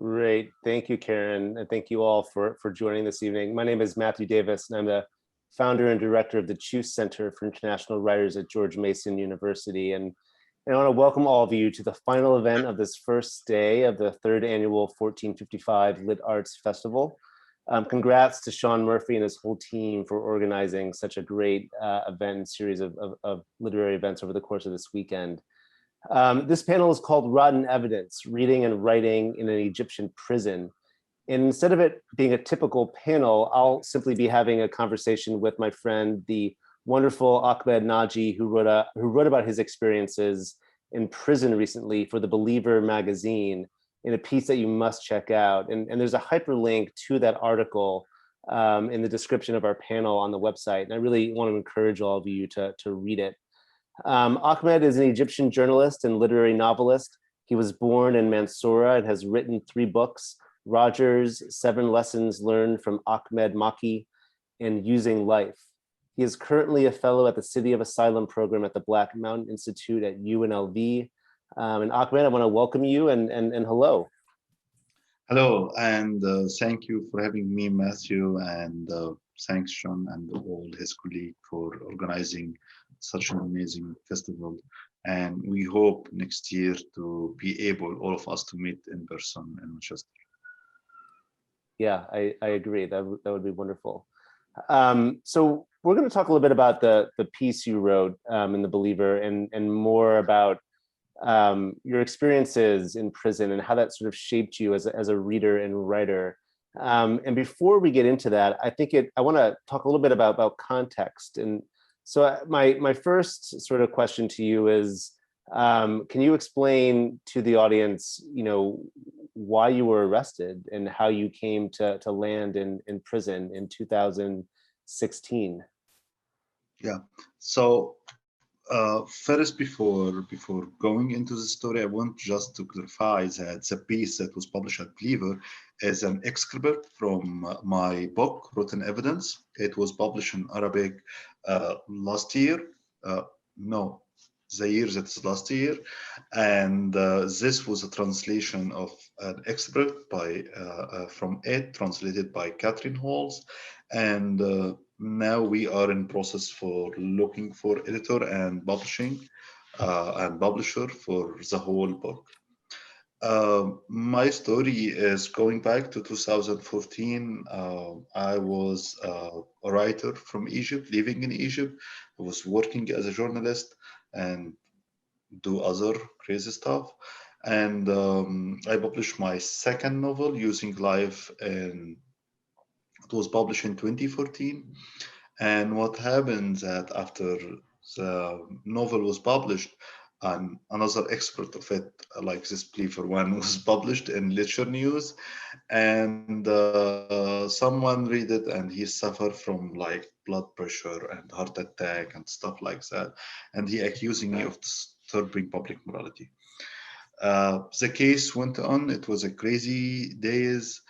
Great. Thank you, Karen. And thank you all for joining this evening. My name is Matthew Davis, and I'm the founder and director of the Choose Center for International Writers at George Mason University. And I want to welcome all of you to the final event of this first day of the third annual 1455 Lit Arts Festival. Congrats to Sean Murphy and his whole team for organizing such a great event series of literary events over the course of this weekend. This panel is called Rotten Evidence, Reading and Writing in an Egyptian Prison. And instead of it being a typical panel, I'll simply be having a conversation with my friend, the wonderful AhmedNaji, who wrote about his experiences in prison recently for The Believer magazine in a piece that you must check out. And there's a hyperlink to that article in the description of our panel on the website. And I really want to encourage all of you to read it. Ahmed is an Egyptian journalist and literary novelist. He was born in Mansoura and has written 3 books: Rogers, 7 Lessons Learned from Ahmed Maki, and Using Life. He is currently a fellow at the City of Asylum program at the Black Mountain Institute at UNLV. And Ahmed, I want to welcome you and hello. Hello, and thank you for having me, Matthew, and thanks, Sean, and all his colleagues for organizing such an amazing festival. And we hope next year to be able, all of us, to meet in person in Manchester. Yeah, I agree. That would be wonderful. So we're going to talk a little bit about the piece you wrote in The Believer and more about your experiences in prison and how that sort of shaped you as a reader and writer. And before we get into that, I want to talk a little bit about context. And so my first sort of question to you is, can you explain to the audience, why you were arrested and how you came to land in prison in 2016? Yeah. So first, before going into the story, I want just to clarify that the piece that was published at Believer is an excerpt from my book, Written Evidence. It was published in Arabic last year. No, the year that's last year. And this was a translation of an excerpt by from it, translated by Catherine Halls. And now we are in process for looking for editor and publishing and publisher for the whole book. My story is going back to 2014. I was a writer from Egypt, living in Egypt. I was working as a journalist and do other crazy stuff. And I published my second novel, Using Life, and it was published in 2014. And what happened that after the novel was published, and another expert of it, like this Believer one, was published in Literature News, and someone read it and he suffered from like blood pressure and heart attack and stuff like that, and he accusing me of disturbing public morality. The case went on. It was a crazy days.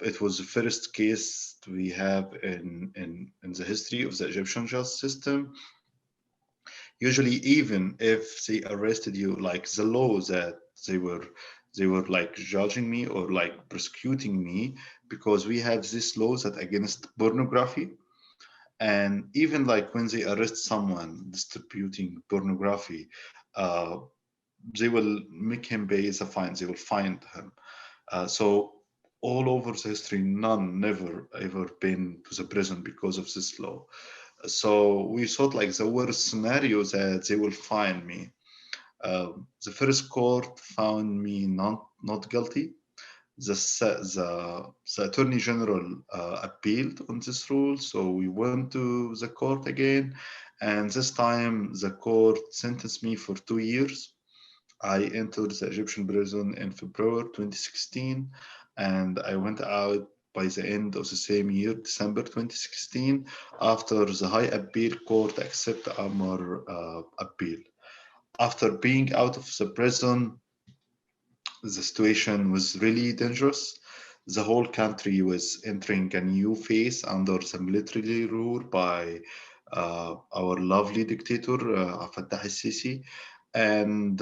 It was the first case we have in the history of the Egyptian justice system. Usually, even if they arrested you, like the law that they were like judging me or like prosecuting me, because we have this law that against pornography. And even like when they arrest someone distributing pornography, uh, they will make him pay the fine. They will fine him. So all over the history, none never ever been to the prison because of this law. So we thought like the worst scenario that they will fine me. The first court found me not guilty. The attorney general appealed on this rule, so we went to the court again, and this time the court sentenced me for 2 years. I entered the Egyptian prison in February 2016, and I went out by the end of the same year, December 2016, after the High Appeal Court accepted our appeal. After being out of the prison, the situation was really dangerous. The whole country was entering a new phase under the military rule by our lovely dictator, Fattah al-Sisi. And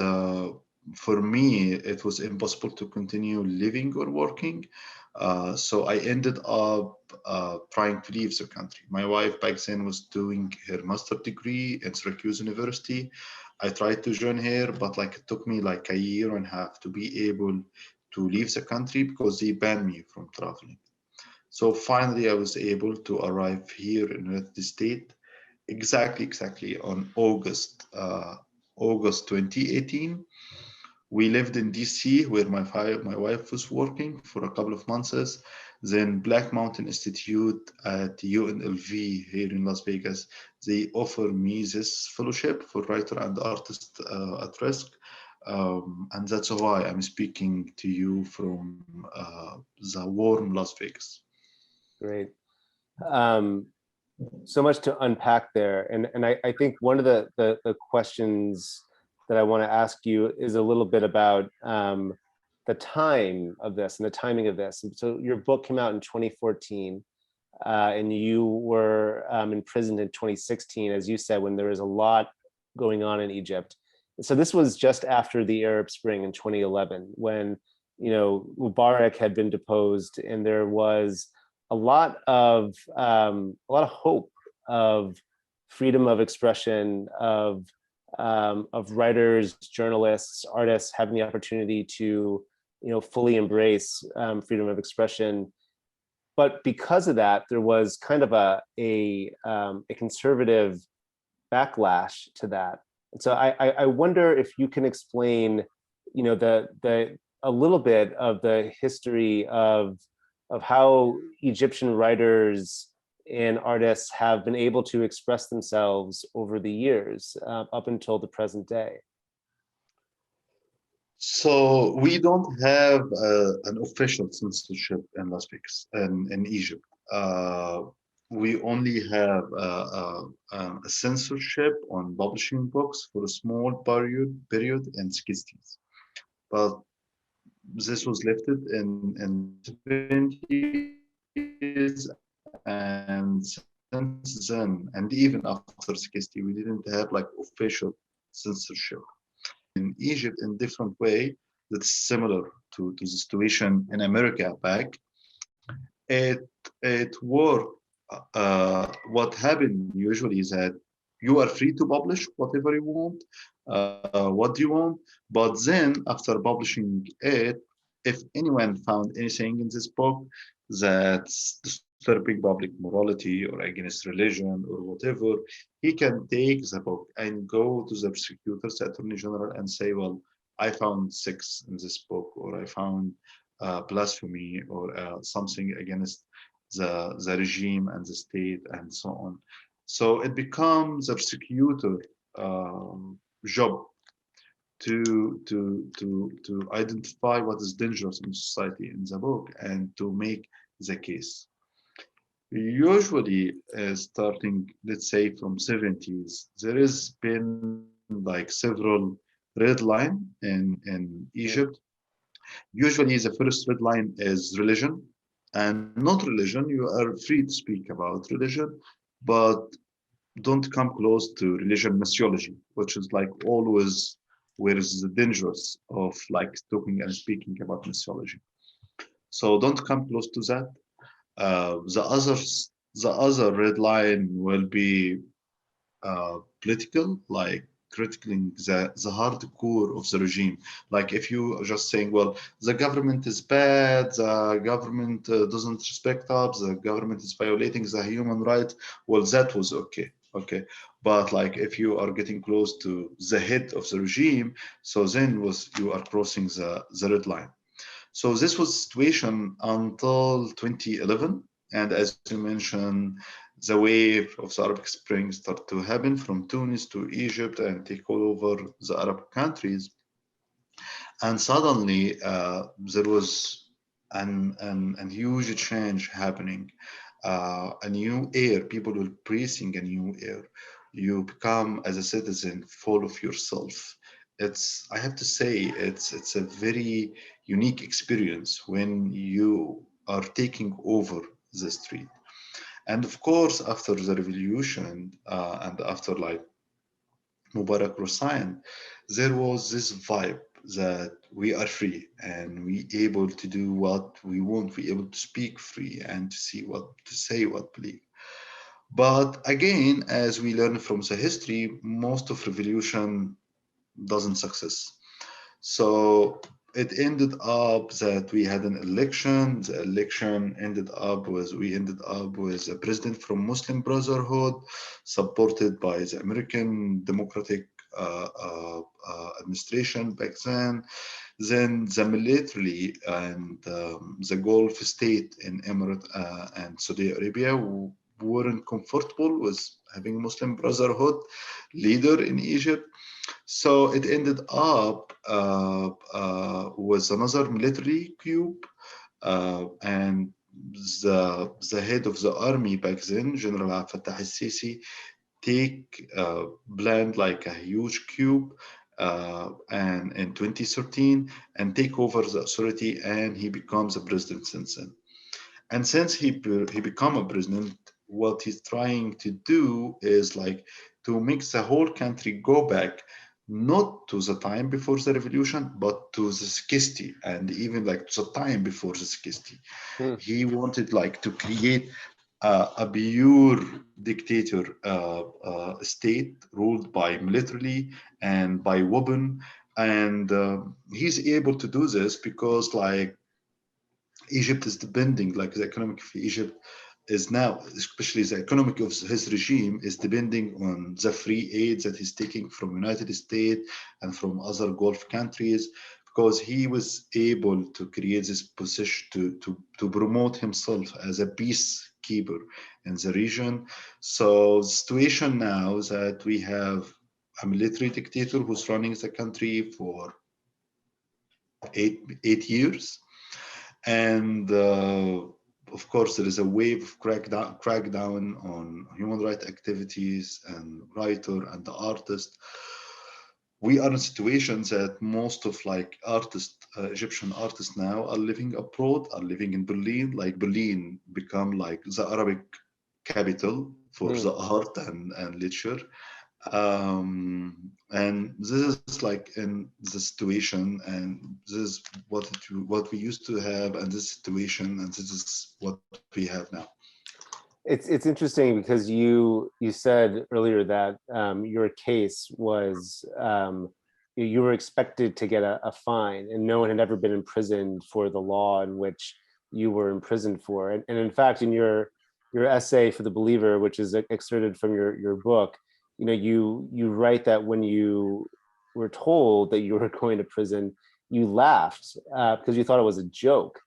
for me, it was impossible to continue living or working. So I ended up trying to leave the country. My wife back then was doing her master's degree at Syracuse University. I tried to join her, but like it took me like a year and a half to be able to leave the country because they banned me from traveling. So finally, I was able to arrive here in the United States exactly on August 2018. We lived in DC where my wife was working for a couple of months. Then Black Mountain Institute at UNLV here in Las Vegas, they offer me this fellowship for writer and artist at risk. And that's why I'm speaking to you from the warm Las Vegas. Great. So much to unpack there. And I think one of the questions that I want to ask you is a little bit about the time of this and the timing of this. And so your book came out in 2014, and you were imprisoned in 2016, as you said, when there was a lot going on in Egypt. And so this was just after the Arab Spring in 2011, when Mubarak had been deposed, and there was a lot of hope of freedom of expression, of writers, journalists, artists having the opportunity to fully embrace freedom of expression. But because of that, there was kind of a conservative backlash to that. And so I wonder if you can explain a little bit of the history of how Egyptian writers and artists have been able to express themselves over the years up until the present day. So we don't have an official censorship in Las Vegas and in Egypt. We only have a censorship on publishing books for a small period in 60s. But this was lifted in 70s, and since then, and even after 60, we didn't have like official censorship. In Egypt, in different way, that's similar to the situation in America back. It worked. What happened usually is that you are free to publish whatever you want, what you want. But then after publishing it, if anyone found anything in this book that's disturbing public morality or against religion or whatever, he can take the book and go to the prosecutors, attorney general, and say, well, I found sex in this book, or I found blasphemy, or something against the regime and the state, and so on. So it becomes a prosecutor job to identify what is dangerous in society in the book and to make the case. Usually, starting, let's say, from 70s, there has been like several red line in Egypt. Usually, the first red line is religion, and not religion. You are free to speak about religion, but don't come close to religion missiology, which is like always where is the dangerous of like talking and speaking about missiology. So don't come close to that. The other red line will be political, like critiquing the hardcore of the regime. Like if you are just saying, well, the government is bad, the government doesn't respect us, the government is violating the human rights, well, that was okay. Okay, but like if you are getting close to the head of the regime, so then you are crossing the red line. So this was the situation until 2011. And as you mentioned, the wave of the Arab Spring started to happen from Tunis to Egypt and take all over the Arab countries. And suddenly there was an huge change happening, a new air. People were breathing a new air. You become, as a citizen, full of yourself. I have to say, it's a very unique experience when you are taking over the street. And of course, after the revolution and after like Mubarak resigned, there was this vibe. that we are free and we able to do what we want, we able to speak free and to see what to say, what believe. But again, as we learn from the history, most of revolution doesn't success. So it ended up that we had an election. The election ended up with a president from Muslim Brotherhood, supported by the American Democratic administration back then. Then the military and the Gulf state in Emirate and Saudi Arabia weren't comfortable with having Muslim Brotherhood leader in Egypt. So it ended up with another military coup, and the head of the army back then, General Abdel Fattah al-Sisi, planned like a huge coup and in 2013 and take over the authority, and he becomes a president since then. And since he become a president, what he's trying to do is like to make the whole country go back not to the time before the revolution, but to the 60, and even like to the time before the 60. Hmm. He wanted like to create a pure dictator state ruled by militarily and by weapon. And he's able to do this because like Egypt is depending, like the economic of Egypt is now, especially the economic of his regime is depending on the free aid that he's taking from United States and from other Gulf countries, because he was able to create this position to promote himself as a peacekeeper in the region. So the situation now is that we have a military dictator who's running the country for eight years, and of course, there is a wave of crackdown on human rights activities and writer and the artist. We are in situations that most of like artists, Egyptian artists now are living abroad, are living in Berlin. Like Berlin become like the Arabic capital for Hmm. the art and literature. And this is like in the situation, and this is what we used to have, and this situation, and this is what we have now. It's interesting because you said earlier that your case was you were expected to get a fine, and no one had ever been imprisoned for the law in which you were imprisoned for. And in fact, in your essay for The Believer, which is excerpted from your book, you write that when you were told that you were going to prison, you laughed because you thought it was a joke.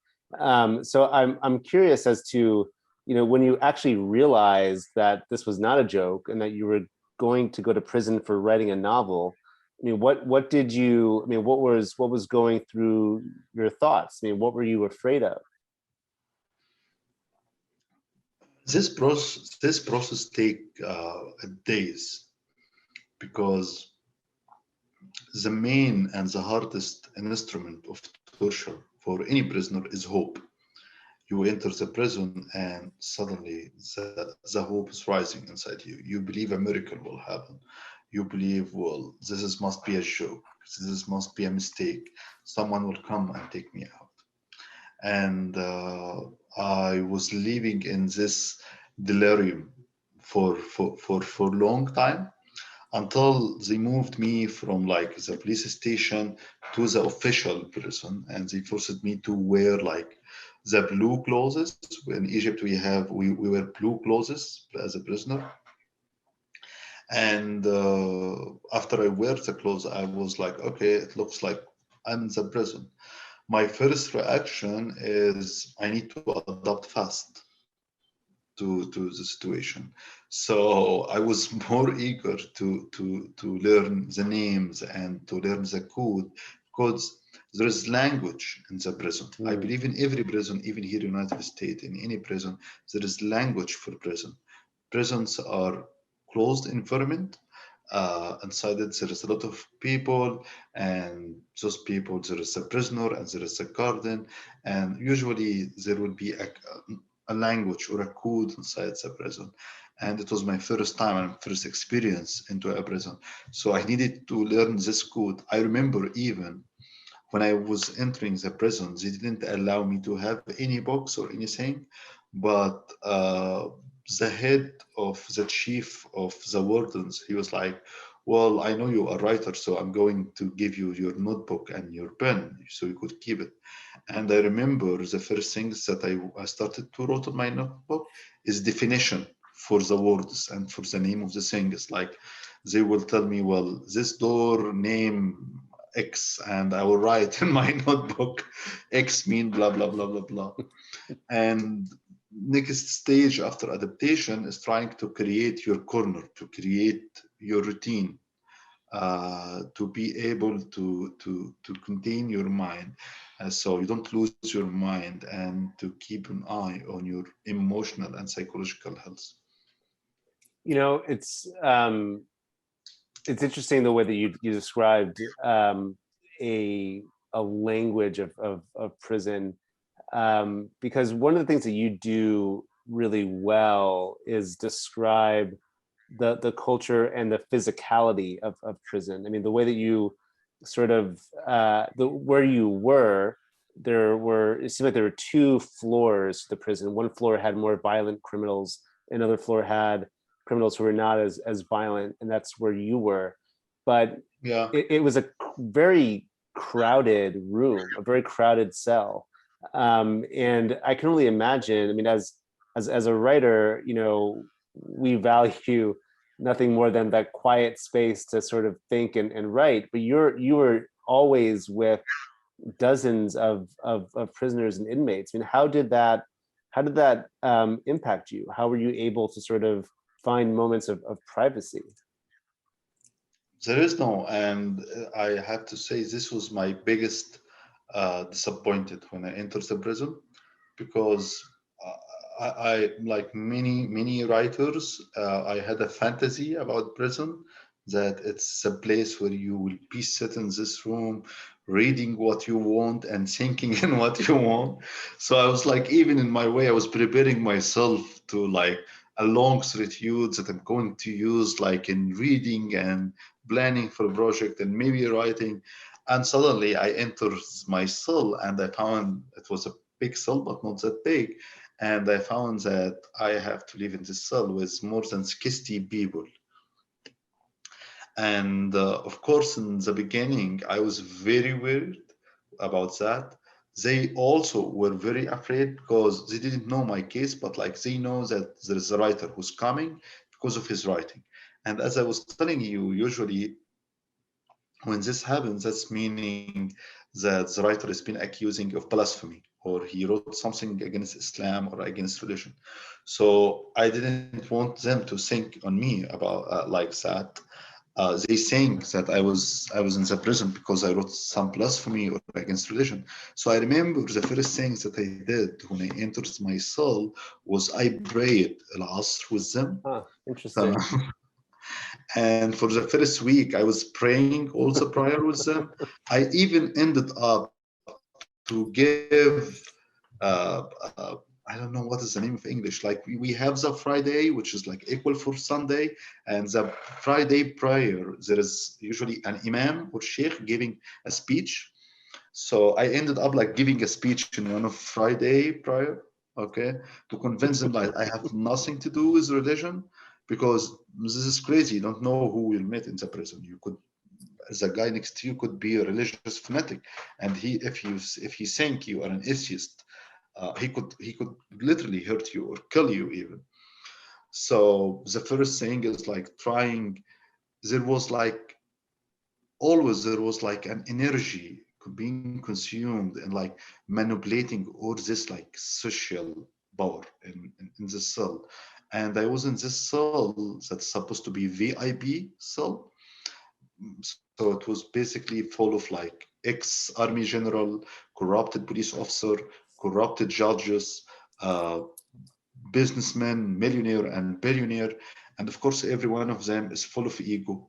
So I'm curious as to when you actually realized that this was not a joke and that you were going to go to prison for writing a novel. I mean, what did you? I mean, what was going through your thoughts? I mean, what were you afraid of? This process take days, because the main and the hardest instrument of torture for any prisoner is hope. You enter the prison and suddenly the hope is rising inside you. You believe a miracle will happen. You believe, well, must be a joke. This must be a mistake. Someone will come and take me out. And I was living in this delirium for a long time, until they moved me from like the police station to the official prison, and they forced me to wear like the blue clothes. In Egypt we wear blue clothes as a prisoner. And after I wear the clothes, I was like, okay, it looks like I'm in the prison. My first reaction is I need to adapt fast to the situation. So I was more eager to learn the names and to learn the code, because there is language in the prison. I Hmm. believe in every prison, even here in the United States, in any prison, there is language for prison. Prisons are closed environment. Inside it, there is a lot of people, and those people, there is a prisoner and there is a garden, and usually there will be a language or a code inside the prison. And it was my first time and first experience into a prison. So I needed to learn this code. I remember even when I was entering the prison, they didn't allow me to have any books or anything, but the head of the chief of the wardens, he was like, well, I know you are a writer, so I'm going to give you your notebook and your pen so you could keep it. And I remember the first things that I started to write on my notebook is definition for the words and for the name of the thing. It's like they will tell me, well, this door name X, and I will write in my notebook, X mean blah, blah, blah, blah, blah. And next stage after adaptation is trying to create your corner, to create your routine, to be able to contain your mind, so you don't lose your mind, and to keep an eye on your emotional and psychological health. You know, it's interesting the way that you described a language of prison, because one of the things that you do really well is describe the culture and the physicality of prison. I mean, the way that you sort of where you were, it seemed like there were two floors to the prison. One floor had more violent criminals, another floor had criminals who were not as violent, and that's where you were. But Yeah, it was a very crowded room, a very crowded cell, and I can only imagine. I mean, as a writer, you know, we value nothing more than that quiet space to sort of think and write. But you were always with dozens of prisoners and inmates. I mean, how did that impact you? How were you able to sort of find moments of privacy? there is no, and I have to say this was my biggest disappointed when I entered the prison, because I like many writers, I had a fantasy about prison, that it's a place where you will be sit in this room reading what you want and thinking in what you want. So I was like, even in my way, I was preparing myself to like a long solitude that I'm going to use like in reading and planning for a project and maybe writing. And suddenly I entered my cell and I found it was a big cell, but not that big. And I found that I have to live in this cell with more than 60 people. And of course, in the beginning, I was very worried about that. They also were very afraid because they didn't know my case, but like they know that there is a writer who's coming because of his writing. And as I was telling you, usually when this happens, that's meaning that the writer has been accusing of blasphemy, or he wrote something against Islam or against religion. So I didn't want them to think on me about like that. They think that I was in the prison because I wrote some blasphemy or against religion. So I remember the first things that I did when I entered my cell was I prayed al-Asr with them. Interesting. And for the first week, I was praying also prayer with them. I even ended up to give, uh, uh, I don't know what is the name of English. Like we have the Friday, which is like equal for Sunday, and the Friday prayer, there is usually an imam or sheikh giving a speech. So I ended up like giving a speech in one of Friday prayer, okay, to convince them that I have nothing to do with religion, because this is crazy. You don't know who you'll meet in the prison. You could, the guy next to you could be a religious fanatic, and if he think you are an atheist, he could literally hurt you or kill you even. So the first thing is like trying. There was like always there was like an energy being consumed and like manipulating all this like social power in the cell. And I was in this cell that's supposed to be VIP cell. So it was basically full of like ex-army general, corrupted police officer, corrupted judges, uh, businessmen, millionaire and billionaire. And of course, every one of them is full of ego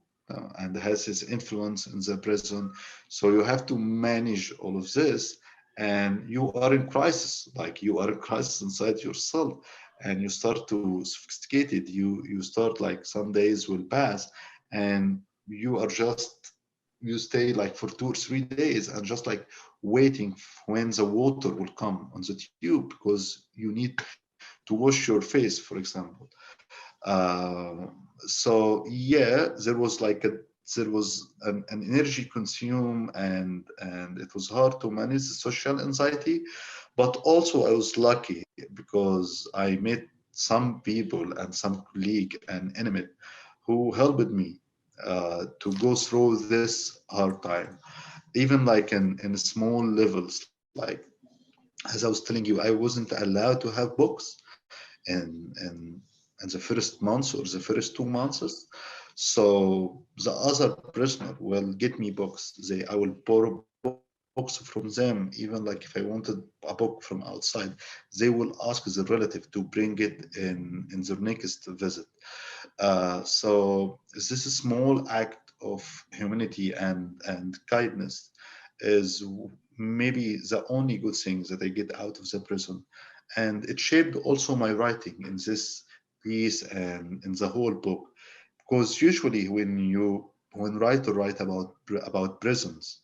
and has his influence in the prison. So you have to manage all of this. And you are in crisis, like you are in crisis inside yourself. And you start to sophisticate it. You start like some days will pass and you are just you stay like for 2 or 3 days and just like waiting when the water will come on the tube because you need to wash your face, for example. So yeah, there was an energy consume, and it was hard to manage the social anxiety. But also I was lucky because I met some people and some colleague and enemy who helped me to go through this hard time, even like in small levels. Like as I was telling you, I wasn't allowed to have books in the first months or the first 2 months. So the other prisoner will get me books. I will borrow books from them, even like if I wanted a book from outside, they will ask the relative to bring it in their next visit. So this small act of humanity and kindness is maybe the only good thing that I get out of the prison. And it shaped also my writing in this piece and in the whole book. Because usually when writer write about prisons,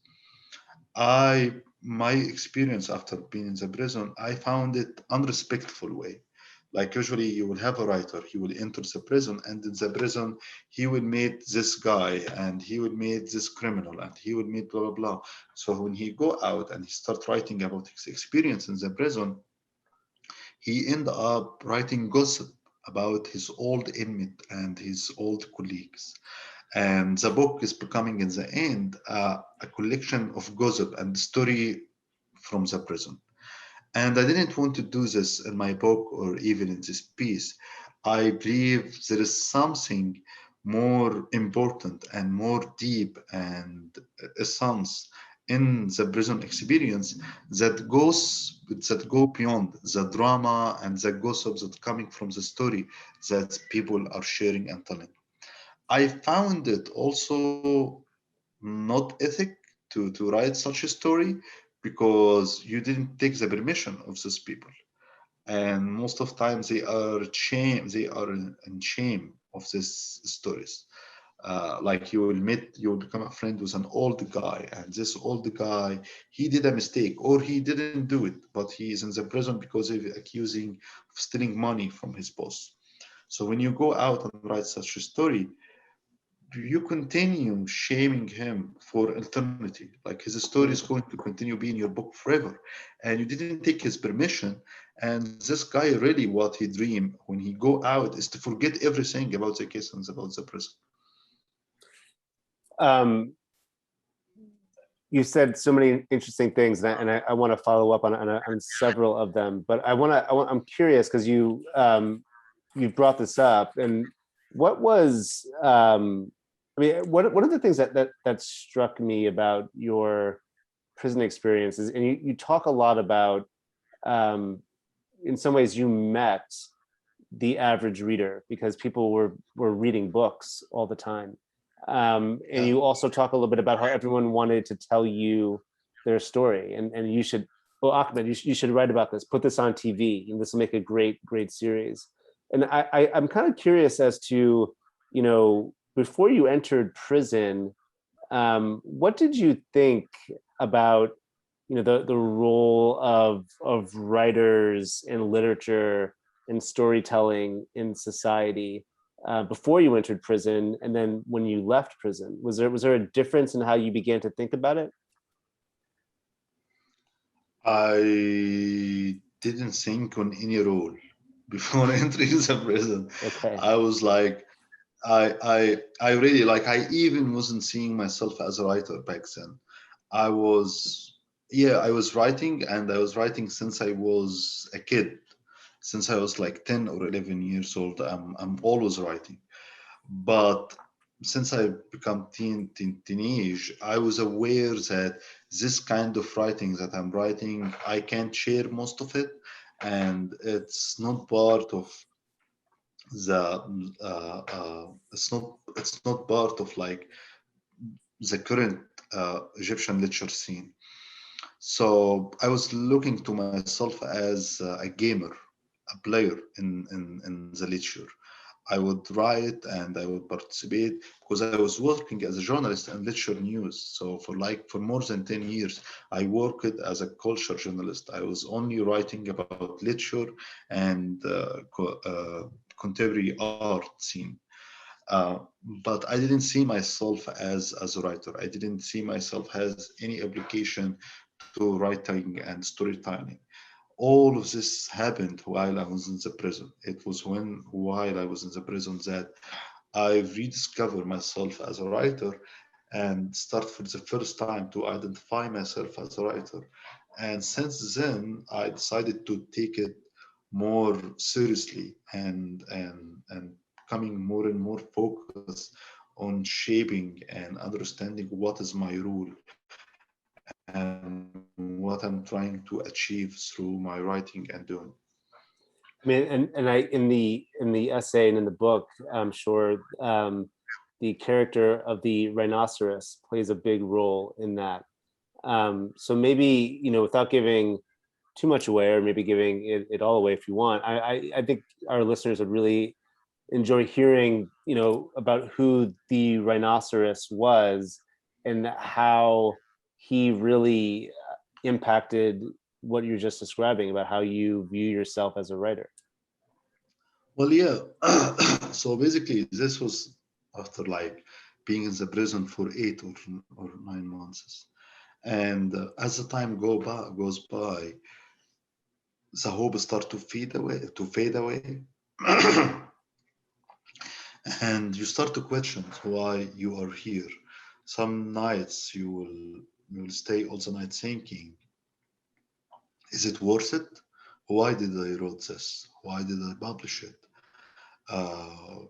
my experience after being in the prison, I found it unrespectful way. Like usually you will have a writer, he will enter the prison, and in the prison he will meet this guy and he will meet this criminal and he will meet blah blah blah. So when he go out and he start writing about his experience in the prison, he end up writing gossip about his old inmate and his old colleagues. And the book is becoming in the end a collection of gossip and story from the prison. And I didn't want to do this in my book or even in this piece. I believe there is something more important and more deep and essence in the prison experience that go beyond the drama and the gossip that coming from the story that people are sharing and telling. I found it also not ethic to write such a story because you didn't take the permission of these people. And most of times they are in shame of these stories. Like you will become a friend with an old guy, and this old guy, he did a mistake or he didn't do it, but he is in the prison because they're accusing of stealing money from his boss. So when you go out and write such a story, you continue shaming him for eternity. Like his story is going to continue being your book forever. And you didn't take his permission. And this guy really what he dream when he go out is to forget everything about the case and about the prison. Um, you said so many interesting things, and I want to follow up on several of them. But I'm curious because you've brought this up, and what was I mean, what are the things that struck me about your prison experiences? And you talk a lot about, in some ways, you met the average reader because people were reading books all the time. And Yeah. you also talk a little bit about how everyone wanted to tell you their story, and you should, well, Ahmed, you should write about this, put this on TV, and this will make a great series. And I'm kind of curious as to, before you entered prison, what did you think about, the role of writers in literature and storytelling in society, before you entered prison, and then when you left prison? Was there a difference in how you began to think about it? I didn't think on any role before entering the prison. Okay. I was like, I really like I even wasn't seeing myself as a writer back then. I was yeah, I was writing and I was writing since I was a kid. Since I was like 10 or 11 years old, I'm always writing. But since I become teenage, I was aware that this kind of writing that I'm writing, I can't share most of it, and it's not part of it's not part of like the current Egyptian literature scene. So I was looking to myself as a gamer, a player in the literature. I would write and I would participate because I was working as a journalist and lecture news. So for more than 10 years, I worked as a culture journalist. I was only writing about literature and contemporary art scene. Uh, but I didn't see myself as a writer. I didn't see myself as any application to writing and storytelling. All of this happened while I was in the prison. It was while I was in the prison that I rediscovered myself as a writer and start for the first time to identify myself as a writer. And since then, I decided to take it more seriously and coming more and more focused on shaping and understanding what is my role and what I'm trying to achieve through my writing and doing. I mean, and I in the essay and in the book, I'm sure the character of the rhinoceros plays a big role in that. So maybe, without giving too much away, or maybe giving it all away if you want, I think our listeners would really enjoy hearing, about who the rhinoceros was and how he really impacted what you're just describing about how you view yourself as a writer. Well, yeah. So basically, this was after like being in the prison for 8 or 9 months. And as the time goes by, the hope start to fade away. And you start to question why you are here. Some nights you will stay all the night thinking, is it worth it? Why did I wrote this? Why did I publish it? Uh,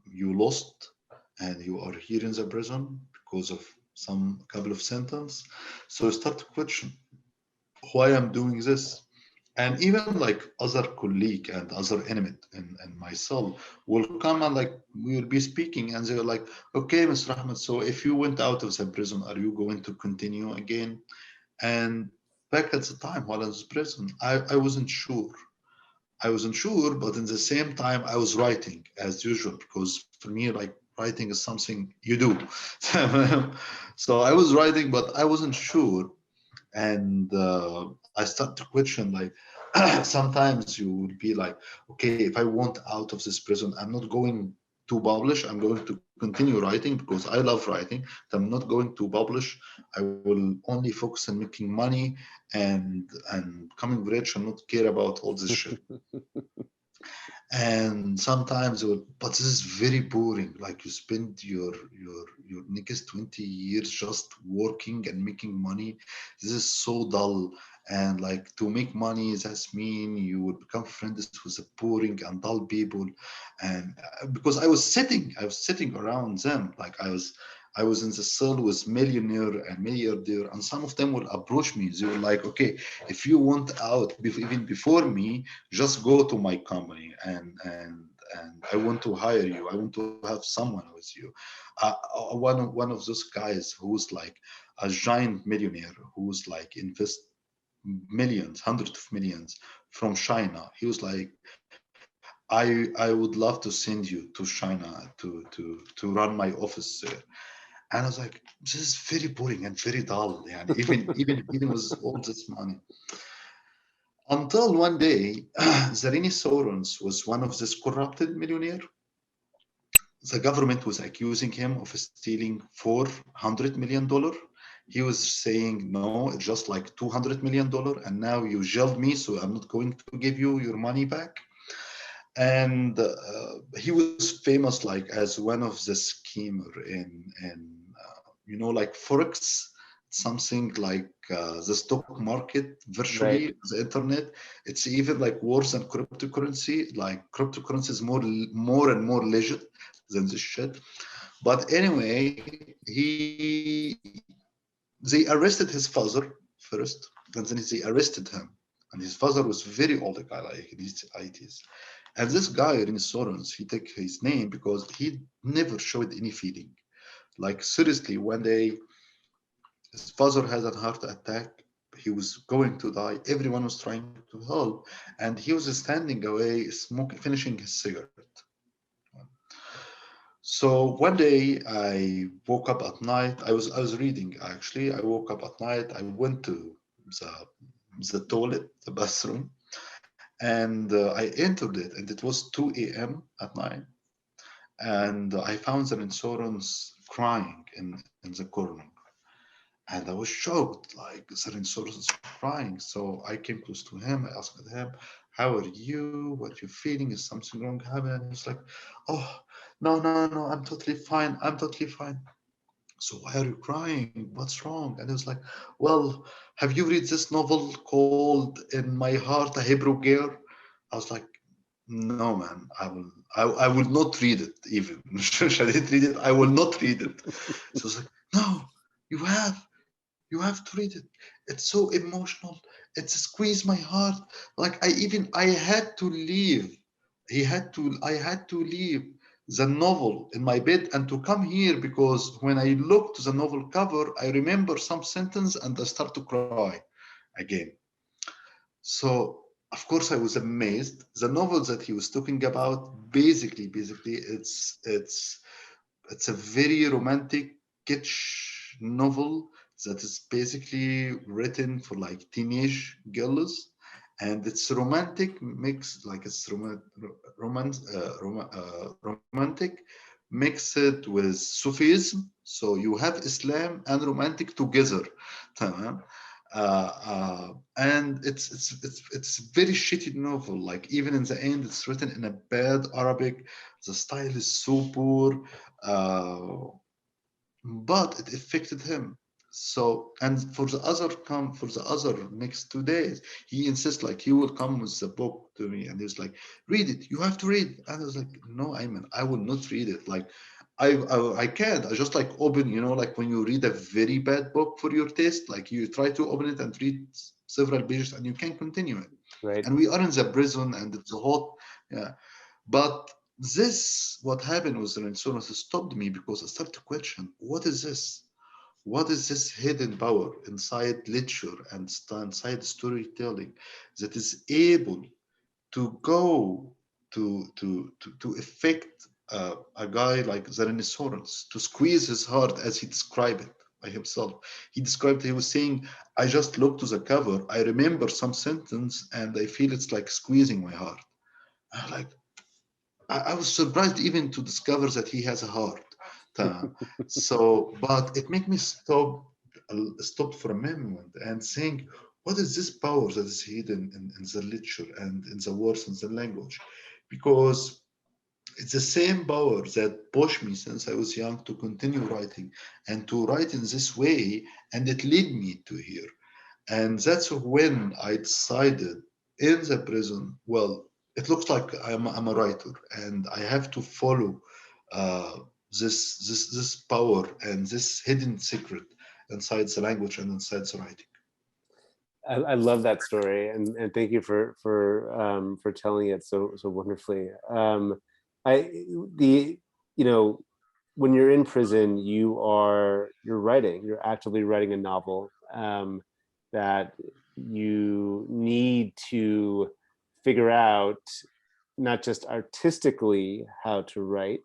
you lost and you are here in the prison because of some couple of sentence. So you start to question why I'm doing this. And even like other colleague and other enemy and myself will come and like we will be speaking and they're like, okay, Mr. Ahmed, so if you went out of the prison, are you going to continue again? And back at the time while I was in prison, I wasn't sure. I wasn't sure, but in the same time, I was writing as usual because for me, like writing is something you do. So I was writing, but I wasn't sure, and I start to question like sometimes you would be like, okay, if I want out of this prison, I'm not going to publish. I'm going to continue writing because I love writing. I'm not going to publish. I will only focus on making money and becoming rich and not care about all this shit. And sometimes but this is very boring, like you spend your next 20 years just working and making money. This is so dull, and like to make money that's mean you would become friends with the boring and dull people. And because I was sitting around them, like I was in the cell with millionaire and milliardaire, and some of them will approach me. They were like, okay, if you want out even before me, just go to my company and I want to hire you. I want to have someone with you. One of those guys who's like a giant millionaire who's like invest millions, hundreds of millions from China. He was like, I would love to send you to China to run my office there. And I was like, this is very boring and very dull. And even with all this money. Until one day, the Rhinoceros was one of this corrupted millionaire. The government was accusing him of stealing $400 million. He was saying, no, it's just like $200 million. And now you jailed me, so I'm not going to give you your money back. And he was famous like as one of the schemer in like Forex, something like the stock market Right. virtually, the internet. It's even like worse than cryptocurrency. Like cryptocurrency is more and more legit than this shit. But anyway, they arrested his father first, and then they arrested him. And his father was very old guy, like in his 80s. And this guy, Rhinoceros, he took his name because he never showed any feeling. Like seriously, one day his father had a heart attack. He was going to die. Everyone was trying to help, and he was standing away, smoking, finishing his cigarette. So one day I woke up at night. I was reading actually. I woke up at night. I went to the the toilet, the bathroom, and I entered it, and it was 2 a.m. at night, and I found the insurance crying in the corner, and I was shocked. Like the insurance is crying, so I came close to him. I asked him, "How are you? What you feeling? Is something wrong happening?" He's like, "Oh, no, no, no, I'm totally fine. I'm totally fine." So why are you crying? What's wrong? And he was like, well, have you read this novel called In My Heart, a Hebrew Girl? I was like, no, man, I will not read it even. Should I read it? I will not read it. So I was like, no, you you have to read it. It's so emotional. It squeezed my heart. Like I had to leave. I had to leave the novel in my bed and to come here because when I look to the novel cover, I remember some sentence and I start to cry again. So of course I was amazed. The novel that he was talking about, basically, it's a very romantic kitsch novel that is basically written for like teenage girls, and it's romantic mix, like it's romantic mixed with Sufism. So you have Islam and romantic together. تمام. And it's very shitty novel. Like even in the end, it's written in a bad Arabic. The style is so poor, uh, but it affected him. So, and for the other next 2 days, he insists like he will come with the book to me, and he was like, "Read it. You have to read." And I was like, "No, Ayman, I will not read it. Like, I can't. I just like open, like when you read a very bad book for your taste, like you try to open it and read several pages, and you can't continue it. Right. And we are in the prison, and it's hot. Yeah, but this, what happened with the insurance, stopped me because I started to question, what is this? What is this hidden power inside literature and inside storytelling that is able to go to affect a guy like the Rhinoceros, to squeeze his heart as he described it by himself. He was saying, I just looked to the cover, I remember some sentence, and I feel it's like squeezing my heart. I'm like, I was surprised even to discover that he has a heart. Uh, so, but it made me stop for a moment and think, what is this power that is hidden in the literature and in the words and the language? Because it's the same power that pushed me since I was young to continue writing and to write in this way, and it led me to here. And that's when I decided in the prison, well, it looks like I'm a writer and I have to follow uh, this power and this hidden secret inside the language and inside the writing. I love that story, and thank you for telling it so wonderfully. I the you know when you're in prison, you're writing, you're actively writing a novel that you need to figure out not just artistically how to write,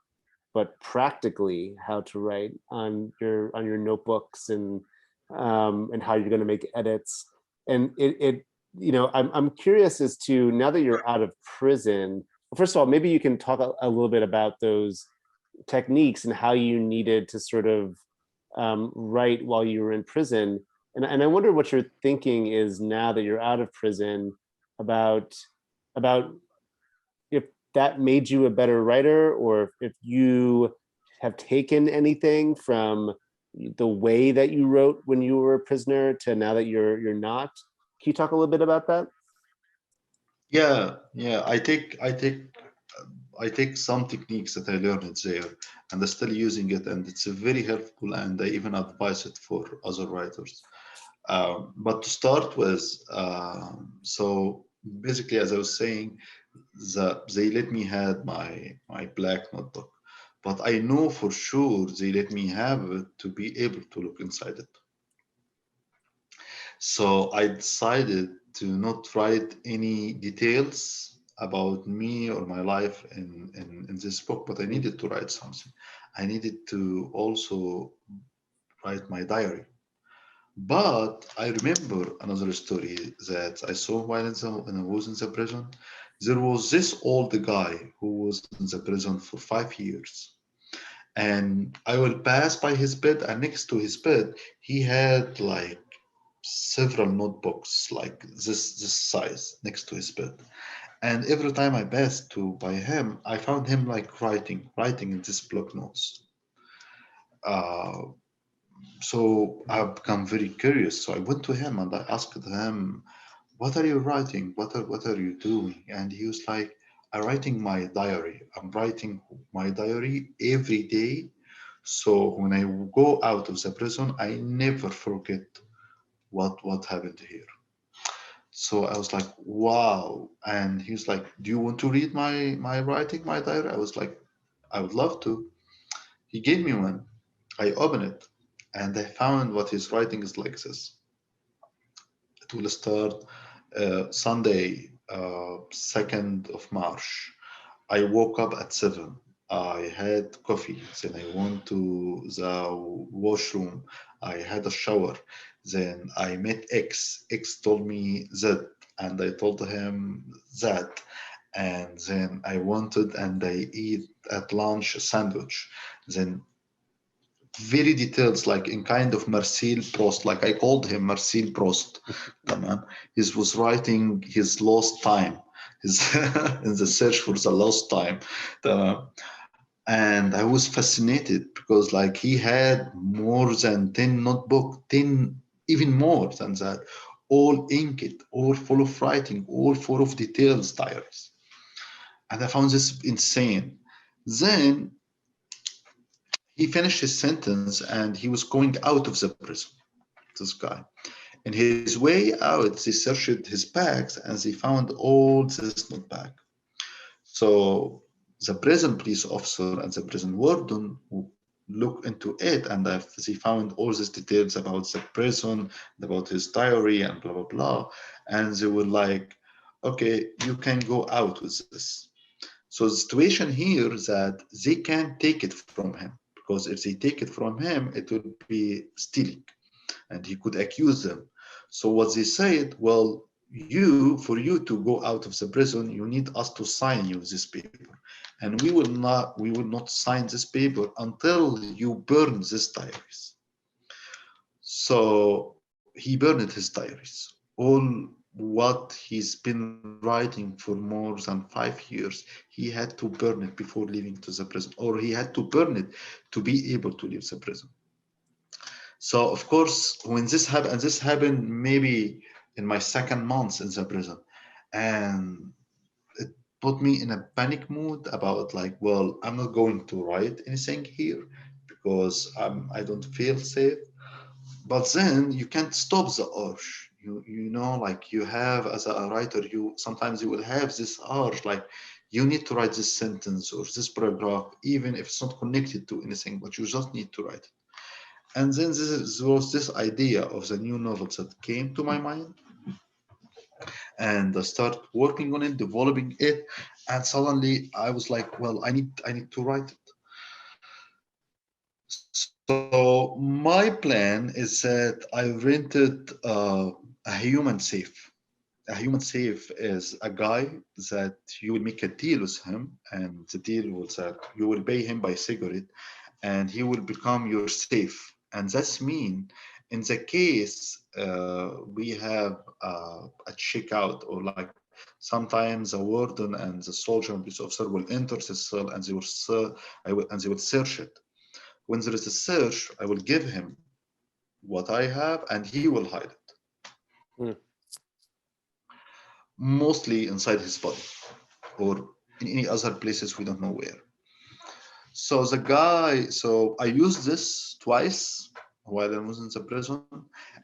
but practically how to write on your notebooks and how you're going to make edits. And I'm curious as to, now that you're out of prison, well, first of all, maybe you can talk a little bit about those techniques and how you needed to sort of write while you were in prison. And I wonder what your thinking is now that you're out of prison about about if that made you a better writer, or if you have taken anything from the way that you wrote when you were a prisoner to now that you're not. Can you talk a little bit about that? Yeah. I take some techniques that I learned there, and I'm still using it, and it's very helpful. And I even advise it for other writers. But to start with, so basically, as I was saying, they let me have my black notebook, but I know for sure they let me have it to be able to look inside it. So I decided to not write any details about me or my life in this book, but I needed to write something. I needed to also write my diary. But I remember another story that I saw when I was in the prison. There was this old guy who was in the prison for 5 years. And I will pass by his bed, and next to his bed, he had like several notebooks like this size next to his bed. And every time I passed to by him, I found him like writing in this block notes. Uh, so I've become very curious. So I went to him and I asked him, "What are you writing? What are you doing?" And he was like, "I'm writing my diary. I'm writing my diary every day. So when I go out of the prison, I never forget what happened here." So I was like, "Wow!" And he was like, "Do you want to read my writing, my diary?" I was like, "I would love to." He gave me one. I opened it, and I found what he's writing is like this. It will start Sunday, 2nd of March. I woke up at 7. I had coffee. Then I went to the washroom. I had a shower. Then I met X. X told me Z, and I told him that. And then I wanted and I eat at lunch a sandwich. Then very details, like in kind of Marcel Proust, like I called him Marcel Proust. تمام. He was writing his lost time, his in the search for the lost time. تمام. And I was fascinated because like he had more than 10 notebook, 10, even more than that, all inked, all full of writing, all full of details diaries. And I found this insane. Then he finished his sentence and he was going out of the prison, this guy. In his way out, they searched his bags and they found all this notebook. So the prison police officer and the prison warden looked into it and they found all these details about the prison, about his diary and blah, blah, blah. And they were like, "Okay, you can go out with this." So the situation here is that they can't take it from him, because if they take it from him, it would be stealing and he could accuse them. So what they said, "Well, for you to go out of the prison, you need us to sign you this paper. And we will not sign this paper until you burn these diaries." So he burned his diaries. All what he's been writing for more than 5 years, he had to burn it before leaving to the prison, or he had to burn it to be able to leave the prison. So of course, when this happened maybe in my second month in the prison, and it put me in a panic mood about like, well, I'm not going to write anything here because I don't feel safe. But then you can't stop the urge. Like you have as a writer, you sometimes you will have this urge, like you need to write this sentence or this paragraph, even if it's not connected to anything, but you just need to write it. And then there was this idea of the new novel that came to my mind, and I started working on it, developing it, and suddenly I was like, well, I need to write it. So my plan is that I rented a human safe. A human safe is a guy that you will make a deal with him, and the deal was that you will pay him by cigarette, and he will become your safe. And that's mean in the case we have a checkout, or like sometimes the warden and the soldier and police officer will enter the cell and they will search it. When there is a search, I will give him what I have and he will hide it. Mm. Mostly inside his body or in any other places we don't know where. So I used this twice while I was in the prison.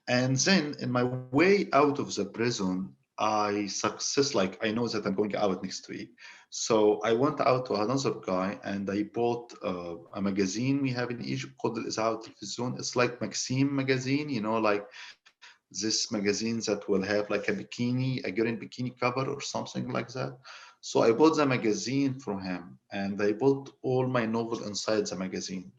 And then in my way out of the prison, like I know that I'm going out next week. So I went out to another guy and I bought a magazine we have in Egypt called Al Television. It's like Maxim magazine, like this magazine that will have like a green bikini cover or something like that. So I bought the magazine from him, and I bought all my novel inside the magazine.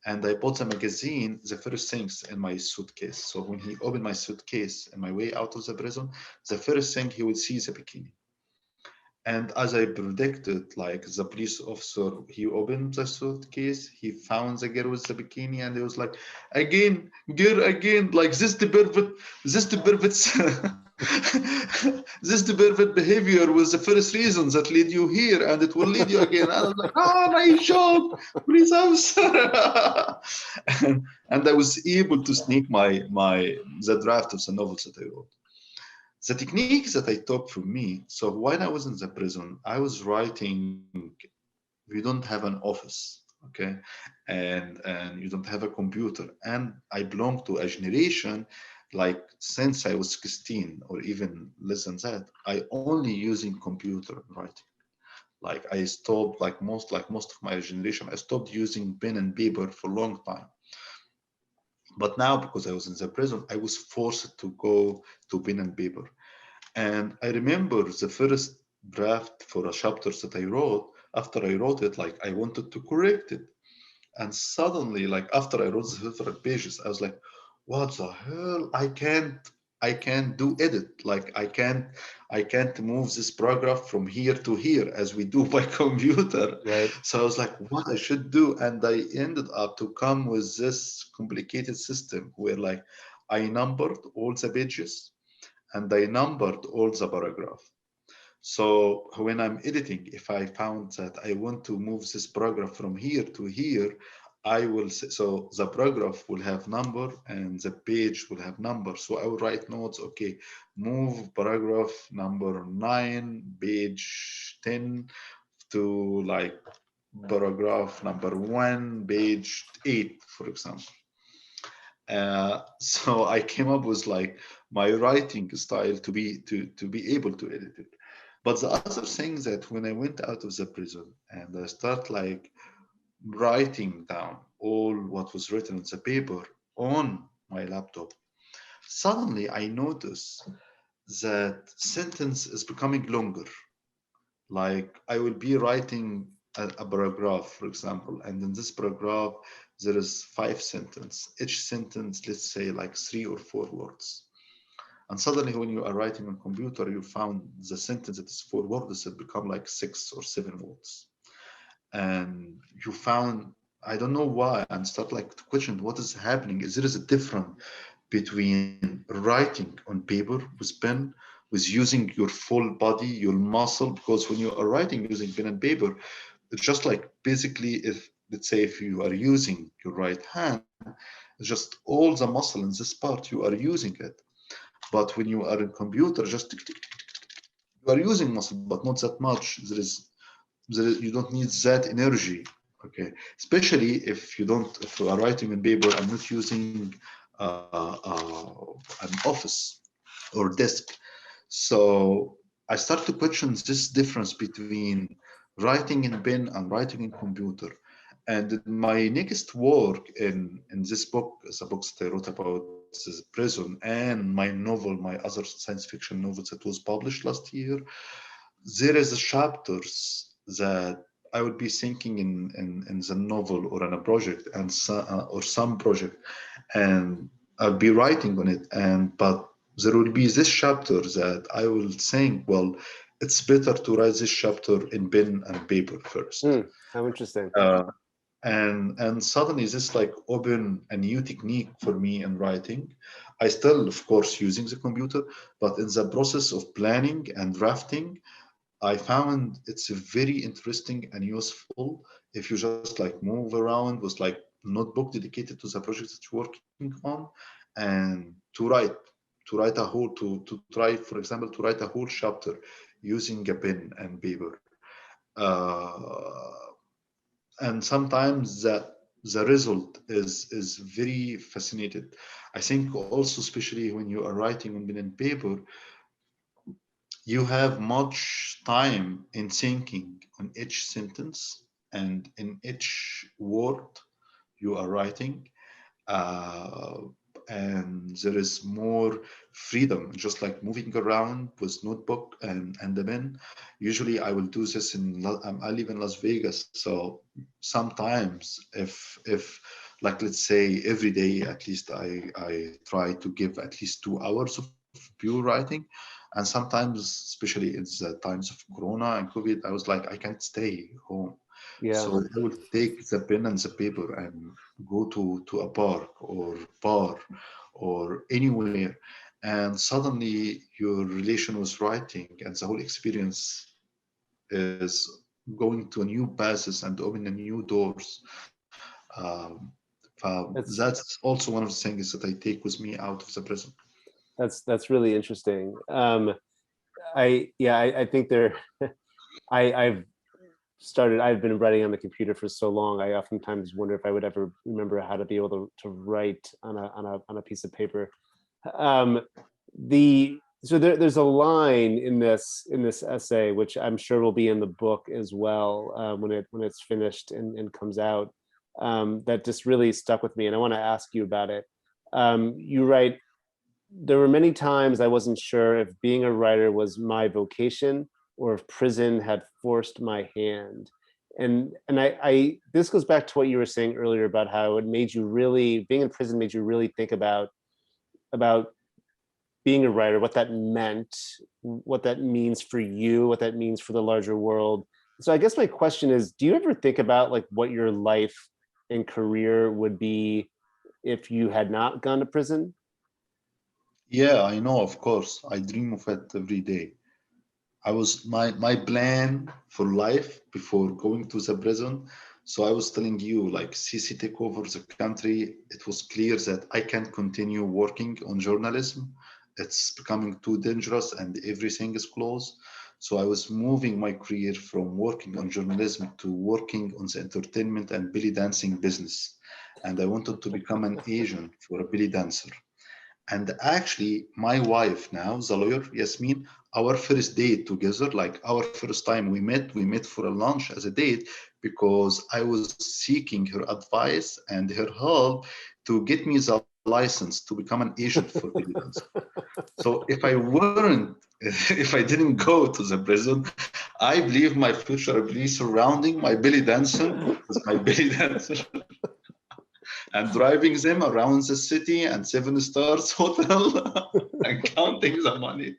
And I bought the magazine, the first things in my suitcase. So when he opened my suitcase on my way out of the prison, the first thing he would see is a bikini. And as I predicted, like the police officer, he opened the suitcase, he found the girl with the bikini, and he was like, again, girl, again, like this the perfect, this the perfect behavior was the first reason that lead you here, and it will lead you again. And I was like, oh, nice job, police officer. and I was able to sneak the draft of the novels that I wrote. The techniques that I took from me, so when I was in the prison, I was writing, we don't have an office, okay? And you don't have a computer. And I belong to a generation, like since I was 16 or even less than that, I only using computer writing. Like I stopped, like most of my generation, I stopped using pen and paper for a long time. But now, because I was in the prison, I was forced to go to pen and paper. And I remember the first draft for a chapter that I wrote, after I wrote it, like I wanted to correct it. And suddenly, like after I wrote the several pages, I was like, what the hell? I can't do edit. Like I can't move this paragraph from here to here as we do by computer. Right. So I was like, what I should do? And I ended up to come with this complicated system where like I numbered all the pages and I numbered all the paragraph. So when I'm editing, if I found that I want to move this paragraph from here to here, I will say, so the paragraph will have number and the page will have number. So I will write notes, okay, move paragraph number 9, page 10 to like paragraph number 1, page 8, for example. So I came up with like my writing style to be able to edit it. But the other thing that when I went out of the prison and I start like writing down all what was written on the paper on my laptop, suddenly I notice that sentence is becoming longer. Like I will be writing a paragraph, for example, and in this paragraph there is 5 sentences. Each sentence, let's say, like 3 or 4 words. And suddenly, when you are writing on computer, you found the sentence that is 4 words that become like 6 or 7 words, and you found I don't know why, and start like to question what is happening. Is there is a difference between writing on paper with pen, with using your full body, your muscle? Because when you are writing using pen and paper, it's just like basically, if let's say if you are using your right hand, it's just all the muscle in this part you are using it. But when you are in computer, just tick, tick, tick, you are using muscle, but not that much. You don't need that energy. Okay, especially if you are writing in paper and not using an office or desk. So I start to question this difference between writing in pen and writing in computer. And my next work in this book is a book that I wrote about the prison, and my novel, my other science fiction novels that was published last year. There is chapters that I would be thinking in the novel or in a project or some project, and I'll be writing on it. But there will be this chapter that I will think, well, it's better to write this chapter in pen and paper first. How interesting. And suddenly this like open a new technique for me in writing. I still, of course, using the computer, but in the process of planning and drafting, I found it's very interesting and useful if you just like move around with like notebook dedicated to the project that you're working on, and to write a whole to try, for example, to write a whole chapter using a pen and paper. And sometimes the result is very fascinated. I think also, especially when you are writing on pen and paper, you have much time in thinking on each sentence and in each word you are writing. Uh, and there is more freedom, just like moving around with notebook and the pen. Usually I will do this I live in Las Vegas, so sometimes if like let's say every day at least I try to give at least 2 hours of pure writing. And sometimes, especially in the times of Corona and COVID, I was like, I can't stay home. Yeah, So I would take the pen and the paper and go to a park or bar or anywhere. And suddenly your relation with writing and the whole experience is going to new paths and opening new doors. Um, that's that's also one of the things that I take with me out of the prison. that's really interesting. I think there. I've I've been writing on the computer for so long. I oftentimes wonder if I would ever remember how to be able to write on a piece of paper. Um, there's a line in this essay, which I'm sure will be in the book as well, when it's finished and comes out, that just really stuck with me, and I want to ask you about it. You write, there were many times I wasn't sure if being a writer was my vocation or if prison had forced my hand. And I this goes back to what you were saying earlier about how it made you really, being in prison made you really think about being a writer, what that meant, what that means for you, what that means for the larger world. So I guess my question is, do you ever think about like what your life and career would be if you had not gone to prison? Yeah, I know, of course. I dream of it every day. I was my plan for life before going to the prison. So I was telling you, like CC take over the country. It was clear that I can't continue working on journalism. It's becoming too dangerous and everything is closed. So I was moving my career from working on journalism to working on the entertainment and belly dancing business. And I wanted to become an agent for a belly dancer. And actually, my wife now, the lawyer, Yasmin, our first date together, like our first time we met for a lunch as a date because I was seeking her advice and her help to get me the license to become an agent for belly dance. So if I weren't, if I didn't go to the prison, I believe my future will be surrounding my belly dancer with my belly dancer and driving them around the city and 7 stars hotel and counting the money.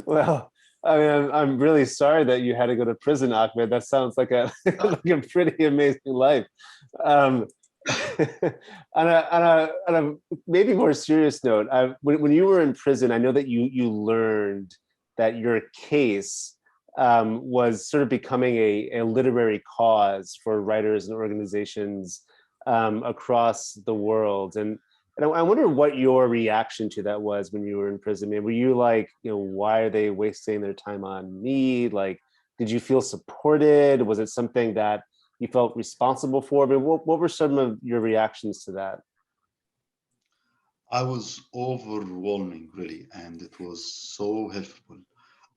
Well, I mean, I'm really sorry that you had to go to prison, Ahmed. That sounds like a like a pretty amazing life. Um, on a maybe more serious note, when you were in prison, I know that you learned that your case was sort of becoming a literary cause for writers and organizations across the world. And I wonder what your reaction to that was when you were in prison. I mean, were you like, why are they wasting their time on me? Like, did you feel supported? Was it something that you felt responsible for? I mean, what were some of your reactions to that? I was overwhelming, really, and it was so helpful.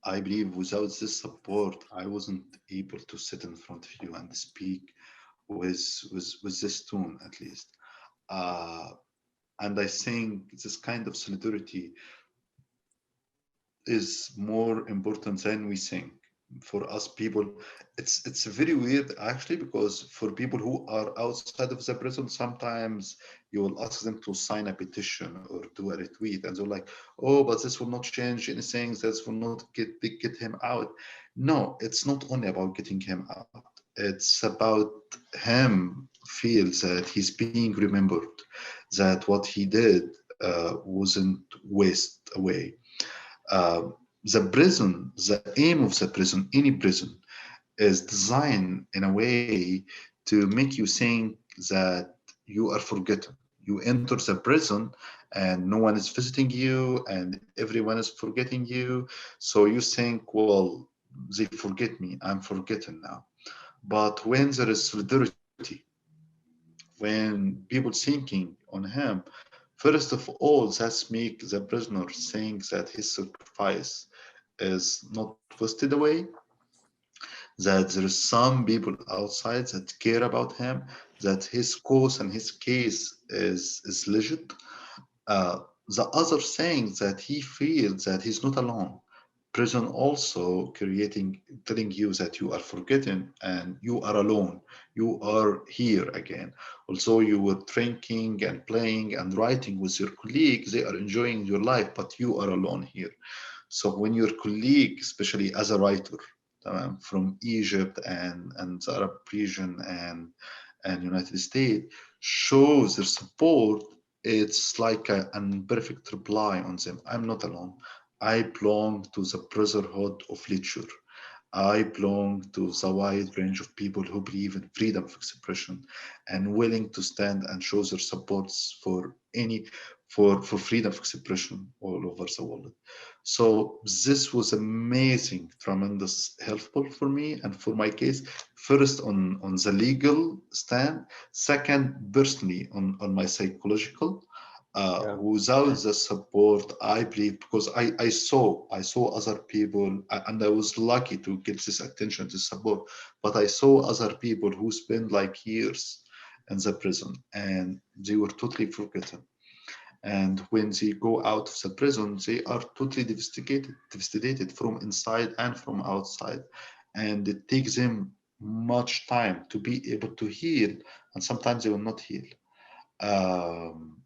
I believe without this support, I wasn't able to sit in front of you and speak with this tone, at least. Uh, and I think this kind of solidarity is more important than we think. For us people, it's very weird actually, because for people who are outside of the prison, sometimes you will ask them to sign a petition or do a retweet, and they're like, oh, but this will not change anything, this will not get him out. No, it's not only about getting him out, it's about him feels that he's being remembered, that what he did wasn't waste away. uh, the prison, the aim of the prison, any prison, is designed in a way to make you think that you are forgotten. You enter the prison and no one is visiting you and everyone is forgetting you. So you think, well, they forget me, I'm forgotten now. But when there is solidarity, when people thinking on him, first of all, that's make the prisoner think that his sacrifice is not wasted away, that there is some people outside that care about him, that his cause and his case is legit. The other thing that he feels that he's not alone. Prison also creating, telling you that you are forgotten and you are alone. You are here again. Also, you were drinking and playing and writing with your colleagues. They are enjoying your life, but you are alone here. So when your colleague, especially as a writer from Egypt and the Arab region and United States, shows their support, it's like an perfect reply on them. I'm not alone. I belong to the brotherhood of literature. I belong to the wide range of people who believe in freedom of expression and willing to stand and show their supports for for freedom of expression all over the world. So this was amazing, tremendous helpful for me and for my case. First on the legal stand, second personally on my psychological. Yeah. Without the support, I believe, because I saw other people, and I was lucky to get this attention, this support, but I saw other people who spend like years in the prison and they were totally forgotten. And when they go out of the prison, they are totally devastated from inside and from outside. And it takes them much time to be able to heal, and sometimes they will not heal. Um,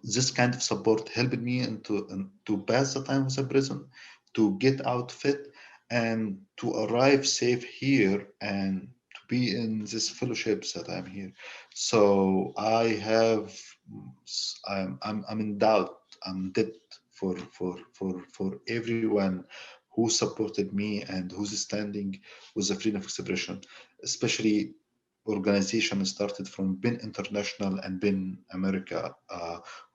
this kind of support helped me to pass the time of the prison, to get out fit, and to arrive safe here and to be in this fellowships that I'm here. So I have, I'm in doubt. I'm dead for everyone who supported me and who's standing with the freedom of expression, especially organization started from BIN International and BIN America,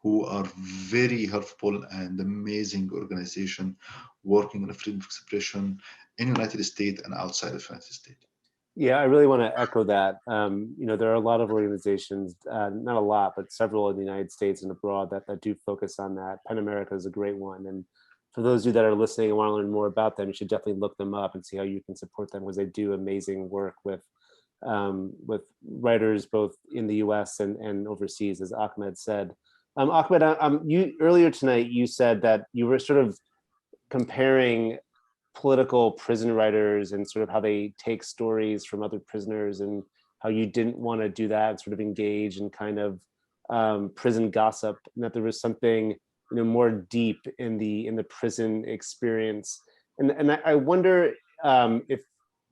who are very helpful and amazing organization working on freedom of expression in United States and outside of United States. Yeah, I really want to echo that. There are a lot of organizations, not a lot, but several in the United States and abroad that do focus on that. PEN America is a great one. And for those of you that are listening and want to learn more about them, you should definitely look them up and see how you can support them, because they do amazing work with writers both in the US and overseas, as Ahmed said. Ahmed, you earlier tonight, you said that you were sort of comparing political prison writers and sort of how they take stories from other prisoners, and how you didn't want to do that and sort of engage in kind of prison gossip, and that there was something more deep in the prison experience. And I wonder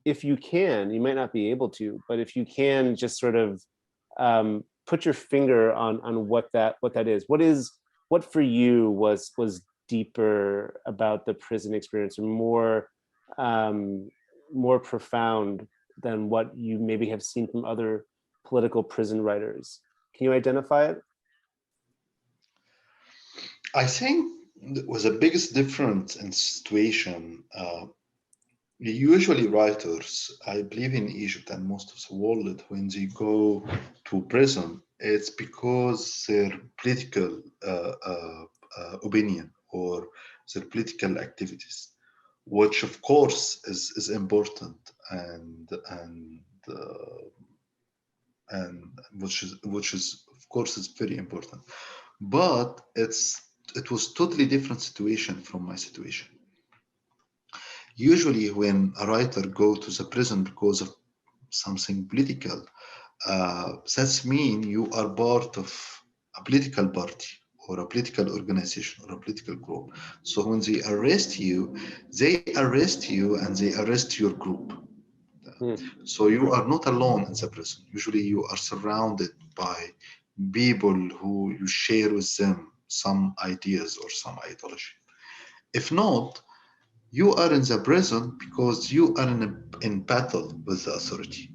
if you can, you might not be able to, but if you can just sort of put your finger on what that is. What for you was deeper about the prison experience, or more profound than what you maybe have seen from other political prison writers? Can you identify it? I think was the biggest difference in situation. Usually, writers, I believe in Egypt and most of the world, when they go to prison, it's because their political opinion or their political activities, which of course is important uh, and which is of course is very important, but it was totally different situation from my situation. Usually, when a writer go to the prison because of something political, that's mean you are part of a political party or a political organization or a political group. So when they arrest you and they arrest your group. Hmm. So you are not alone in the prison. Usually you are surrounded by people who you share with them some ideas or some ideology. If not, you are in the prison because you are in battle with the authority.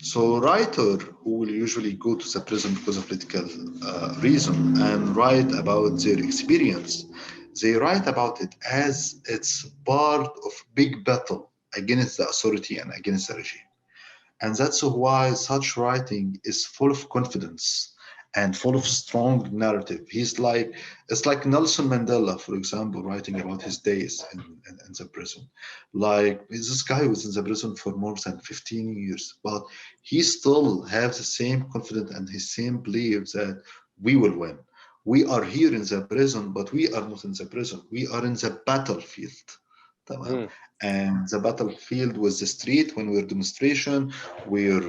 So writer who will usually go to the prison because of political reason and write about their experience, they write about it as it's part of big battle against the authority and against the regime. And that's why such writing is full of confidence and full of strong narrative. It's like Nelson Mandela, for example, writing about his days in the prison. Like this guy was in the prison for more than 15 years, but he still has the same confidence and his same belief that we will win. We are here in the prison, but we are not in the prison. We are in the battlefield. تمام. Mm. And the battlefield was the street when we're demonstration, we're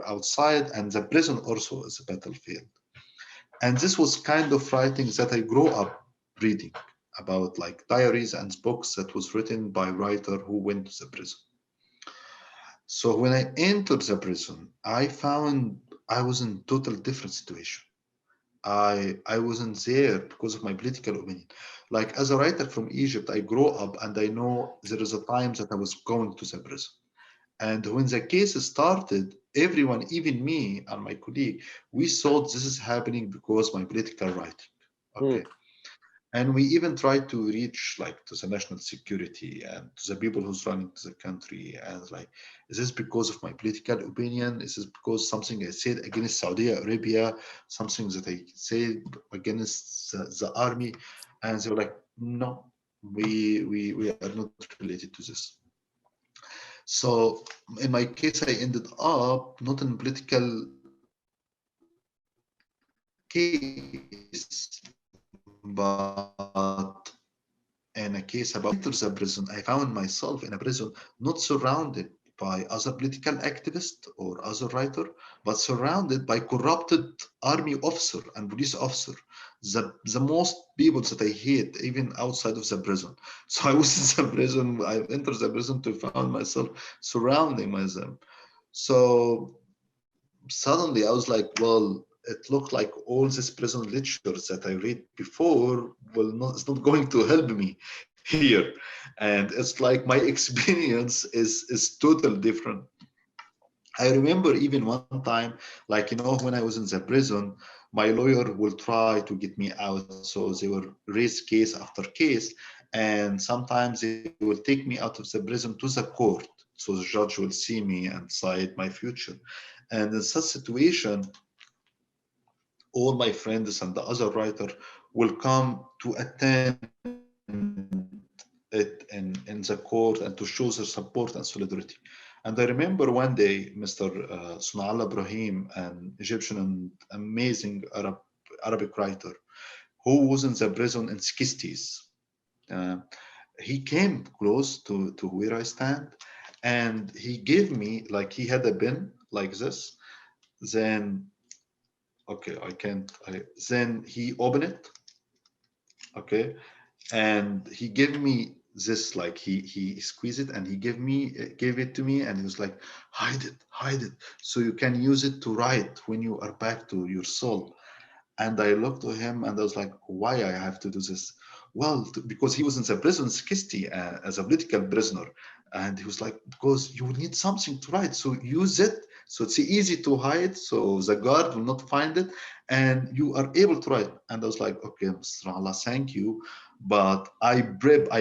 outside, and the prison also is a battlefield. And this was kind of writing that I grew up reading about, like diaries and books that was written by writer who went to the prison. So when I entered the prison, I found I was in total different situation. I wasn't there because of my political opinion. Like as a writer from Egypt, I grew up and I know there is a time that I was going to the prison. And when the case started, everyone, even me and my colleague, we thought this is happening because my political writing. Mm. Okay. And we even tried to reach like to the national security and to the people who's running the country. And like, is this because of my political opinion? Is this because something I said against Saudi Arabia, something that I said against the army? And they were like, no, we are not related to this. So in my case, I ended up not in political case, but in a case about the prison, I found myself in a prison not surrounded by other political activists or other writer, but surrounded by corrupted army officer and police officer, the most people that I hate, even outside of the prison. So I was in the prison, I entered the prison to find myself surrounding myself. So suddenly I was like, well, it looked like all these prison lectures that I read before will not, it's not going to help me here. And it's like my experience is totally different. I remember even one time, like, when I was in the prison, my lawyer will try to get me out. So they will raise case after case. And sometimes they will take me out of the prison to the court. So the judge will see me and decide my future. And in such situation, all my friends and the other writer will come to attend it in the court and to show their support and solidarity. And I remember one day, Mr. Sunal Ibrahim, an Egyptian and amazing Arabic writer, who was in the prison in 60s. Uh, he came close to where I stand, and he gave me, like, he had a pen like this. Then, okay, I can't. Then he opened it, okay, and he gave me this, like he squeezed it and he gave it to me, and he was like, hide it, so you can use it to write when you are back to your soul. And I looked to him and I was like, why I have to do this? Well, because he was in the prison 60 as a political prisoner. And he was like, because you need something to write, so use it. So it's easy to hide, so the guard will not find it, and you are able to write. And I was like, okay, Mr. Allah, thank you, but I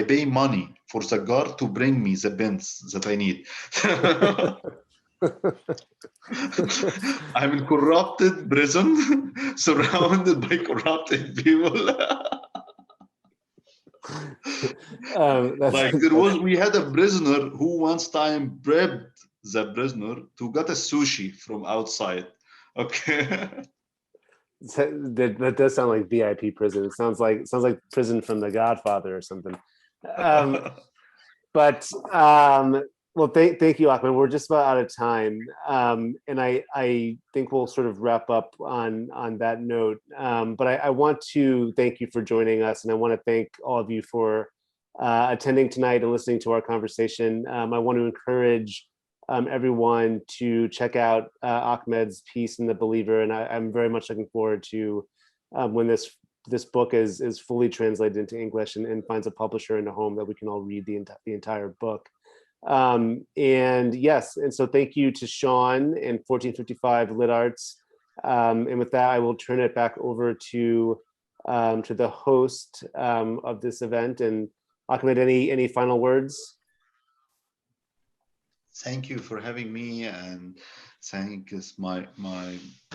pay money for the guard to bring me the pens that I need. I'm in corrupted prison, surrounded by corrupted people. Like we had a prisoner who once time prepped the prisoner to get a sushi from outside. Okay. That does sound like VIP prison. It sounds like prison from The Godfather or something. But well, thank you, Ahmed. We're just about out of time, and I think we'll sort of wrap up on that note. But I want to thank you for joining us, and I want to thank all of you for attending tonight and listening to our conversation. I want to encourage everyone to check out Ahmed's piece in The Believer, and I'm very much looking forward to when this book is fully translated into English and finds a publisher and a home that we can all read the entire book. And yes, and so thank you to Sean and 1455 Lit Arts. And with that, I will turn it back over to the host of this event. And Ahmed, any final words? Thank you for having me, and thank is my.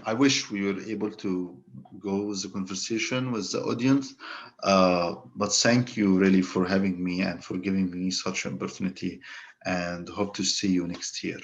I wish we were able to go with the conversation with the audience, but thank you really for having me and for giving me such an opportunity, and hope to see you next year.